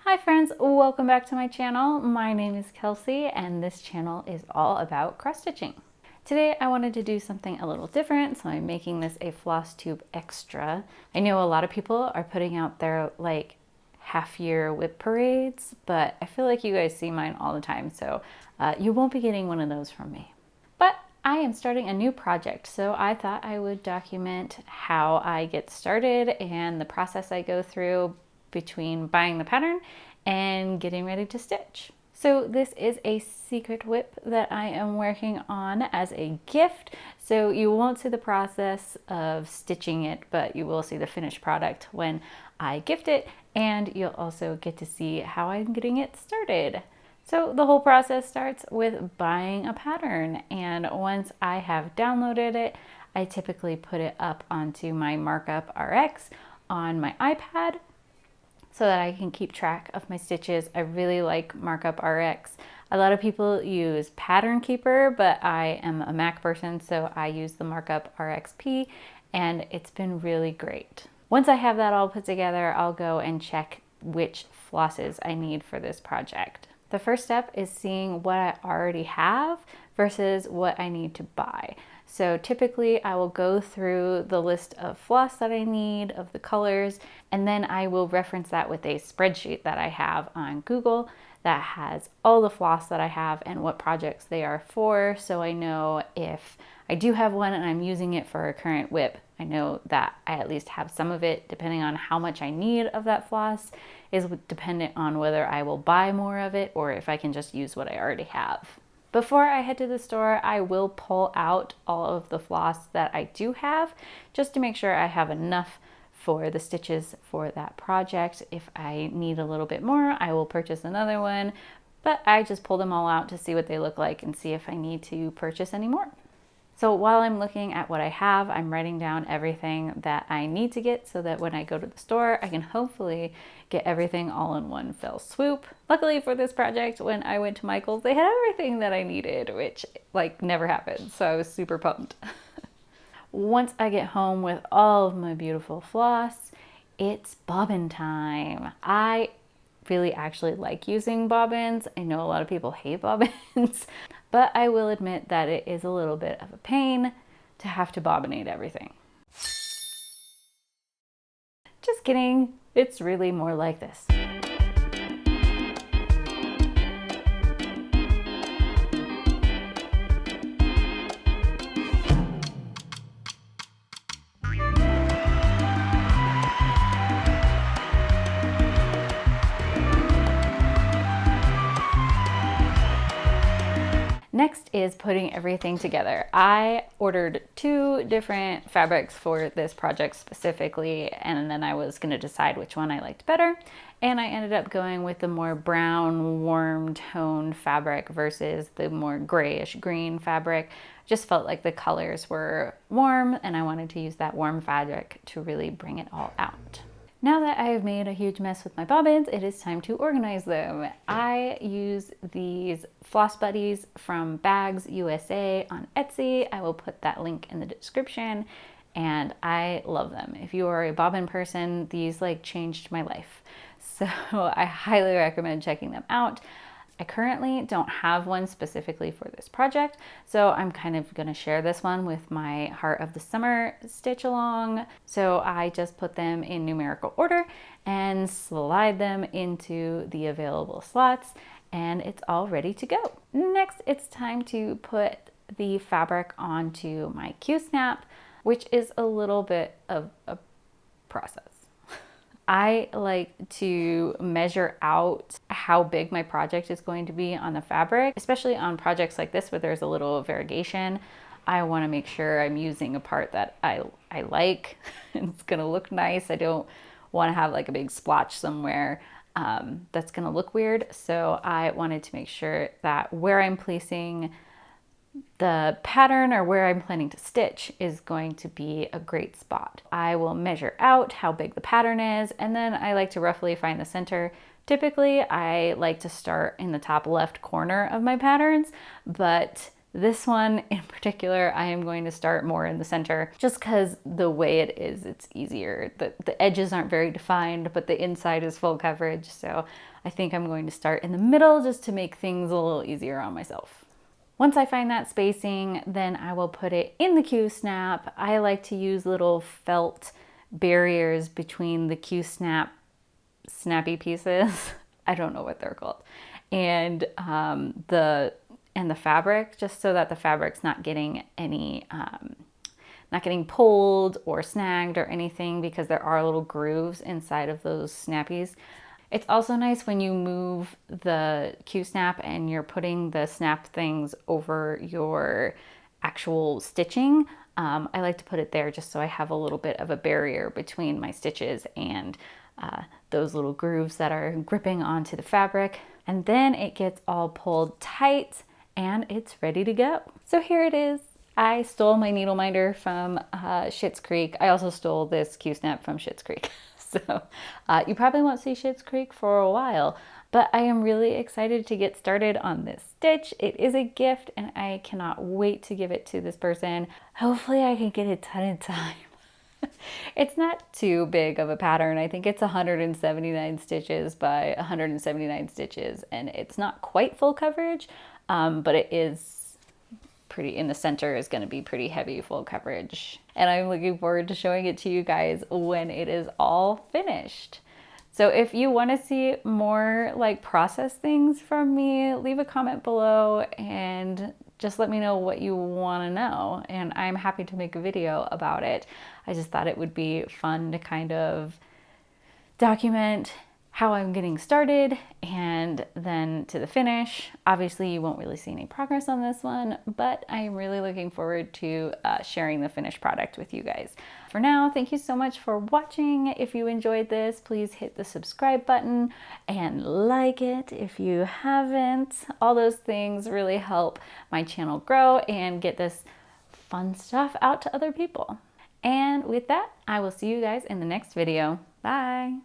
Hi friends, welcome back to my channel. My name is Kelsey and this channel is all about cross stitching. Today I wanted to do something a little different, so I'm making this a FlossTube extra. I know a lot of people are putting out their half-year whip parades, but I feel like you guys see mine all the time, so you won't be getting one of those from me. But I am starting a new project, so I thought I would document how I get started and the process I go through between buying the pattern and getting ready to stitch. So this is a secret whip that I am working on as a gift. So you won't see the process of stitching it, but you will see the finished product when I gift it, and you'll also get to see how I'm getting it started. So the whole process starts with buying a pattern, and once I have downloaded it, I typically put it up onto my Markup RX on my iPad so that I can keep track of my stitches. I really like Markup RX. A lot of people use Pattern Keeper, but I am a Mac person, so I use the Markup RXP, and it's been really great. Once I have that all put together, I'll go and check which flosses I need for this project. The first step is seeing what I already have versus what I need to buy. So typically I will go through the list of floss that I need, of the colors, and then I will reference that with a spreadsheet that I have on Google that has all the floss that I have and what projects they are for. So I know if I do have one and I'm using it for a current whip, I know that I at least have some of it. Depending on how much I need of that floss is dependent on whether I will buy more of it or if I can just use what I already have. Before I head to the store, I will pull out all of the floss that I do have just to make sure I have enough for the stitches for that project. If I need a little bit more, I will purchase another one, but I just pull them all out to see what they look like and see if I need to purchase any more. So while I'm looking at what I have, I'm writing down everything that I need to get so that when I go to the store, I can hopefully get everything all in one fell swoop. Luckily for this project, when I went to Michael's, they had everything that I needed, which never happened. So I was super pumped. Once I get home with all of my beautiful floss, it's bobbin time. I really actually like using bobbins. I know a lot of people hate bobbins, but I will admit that it is a little bit of a pain to have to bobbinate everything. Just kidding, it's really more like this. Next is putting everything together. I ordered 2 different fabrics for this project specifically, and then I was going to decide which one I liked better. And I ended up going with the more brown, warm toned fabric versus the more grayish green fabric. Just felt like the colors were warm, and I wanted to use that warm fabric to really bring it all out. Now that I have made a huge mess with my bobbins, it is time to organize them. I use these Floss Buddies from Bags USA on Etsy. I will put that link in the description, and I love them. If you are a bobbin person, these changed my life. So I highly recommend checking them out. I currently don't have one specifically for this project, so I'm kind of going to share this one with my Heart of the Summer stitch along. So I just put them in numerical order and slide them into the available slots, and it's all ready to go. Next, it's time to put the fabric onto my QSnap, which is a little bit of a process. I like to measure out how big my project is going to be on the fabric, especially on projects like this where there's a little variegation. I want to make sure I'm using a part that I like and it's going to look nice. I don't want to have a big splotch somewhere that's going to look weird. So I wanted to make sure that where I'm placing the pattern or where I'm planning to stitch is going to be a great spot. I will measure out how big the pattern is, and then I like to roughly find the center. Typically, I like to start in the top left corner of my patterns, but This one in particular, I am going to start more in the center just because the way it is, it's easier. The edges aren't very defined, but the inside is full coverage. So I think I'm going to start in the middle just to make things a little easier on myself. Once I find that spacing, then I will put it in the QSnap. I like to use little felt barriers between the QSnap snappy pieces. I don't know what they're called. And the fabric, just so that the fabric's not getting any, not getting pulled or snagged or anything, because there are little grooves inside of those snappies. It's also nice when you move the QSnap and you're putting the snap things over your actual stitching. I like to put it there just so I have a little bit of a barrier between my stitches and those little grooves that are gripping onto the fabric. And then it gets all pulled tight and it's ready to go. So here it is. I stole my needle minder from Schitt's Creek. I also stole this QSnap from Schitt's Creek. So you probably won't see Schitt's Creek for a while, but I am really excited to get started on this stitch. It is a gift and I cannot wait to give it to this person. Hopefully I can get it done in time. It's not too big of a pattern. I think it's 179 stitches by 179 stitches, and it's not quite full coverage, but it is pretty, in the center is going to be pretty heavy full coverage. And I'm looking forward to showing it to you guys when it is all finished. So if you want to see more like process things from me, leave a comment below and just let me know what you want to know. And I'm happy to make a video about it. I just thought it would be fun to kind of document how I'm getting started and then to the finish. Obviously you won't really see any progress on this one, but I'm really looking forward to sharing the finished product with you guys. For now, thank you so much for watching. If you enjoyed this, please hit the subscribe button and like it if you haven't. All those things really help my channel grow and get this fun stuff out to other people. And with that, I will see you guys in the next video. Bye.